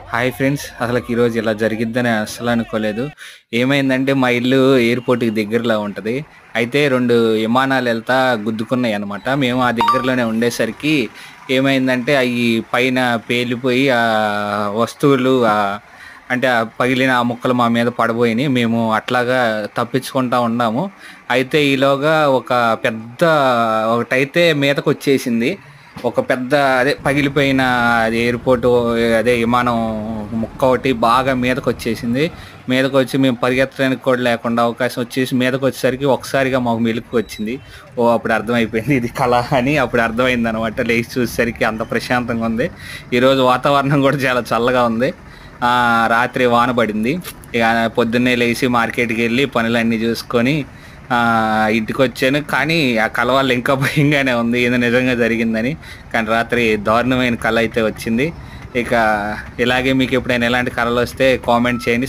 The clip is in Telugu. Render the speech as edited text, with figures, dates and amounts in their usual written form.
హాయ్ ఫ్రెండ్స్, అసలకి ఈరోజు ఇలా జరిగిద్దని అస్సలు అనుకోలేదు. ఏమైందంటే మా ఇల్లు ఎయిర్‌పోర్ట్‌కి దగ్గరలో ఉంటది. అయితే 2 విమానాలు ఎళ్తా గుద్దుకున్నాయనమాట. మేము ఆ దగ్గరలోనే ఉండేసరికి ఏమైందంటే అయి పైన పేలిపోయి వస్తువులు అంటే పగిలిన ఆ ముక్కలు మా మీద పడబోయినాయి. మేము అట్లాగా తప్పించుకుంటా ఉన్నాము. అయితే ఈలోగా ఒక పెద్ద ఒకటైతే మీదకొచ్చేసింది. ఒక పెద్ద అదే పగిలిపోయిన అది ఎయిర్‌పోర్టు అదే విమానం ముక్క ఒకటి బాగా మీదకొచ్చేసింది. మీదకొచ్చి మేము పరిగెత్తడానికి కూడా లేకుండా అవకాశం వచ్చేసి మీదకొచ్చేసరికి ఒకసారిగా మాకు మెలుకువొచ్చింది. ఓహ్! అప్పుడు అర్థమైపోయింది ఇది కల అని అప్పుడు అర్థమైందనమాట. లేచి చూసేసరికి అంత ప్రశాంతంగా ఉంది. ఈరోజు వాతావరణం కూడా చాలా చల్లగా ఉంది. రాత్రి వాన పడింది. ఇక పొద్దున్నే లేచి మార్కెట్‌కెళ్ళి పనులన్నీ చూసుకొని ఇంటికొచ్చాను. కానీ ఆ కల వల్ల ఇంకా భయంగానే ఉంది. ఏదో నిజంగా జరిగిందని. కానీ రాత్రి దారుణమైన కల అయితే వచ్చింది. ఇక ఇలాగే మీకు ఎప్పుడైనా ఎలాంటి కలలొస్తే కామెంట్ చేయండి.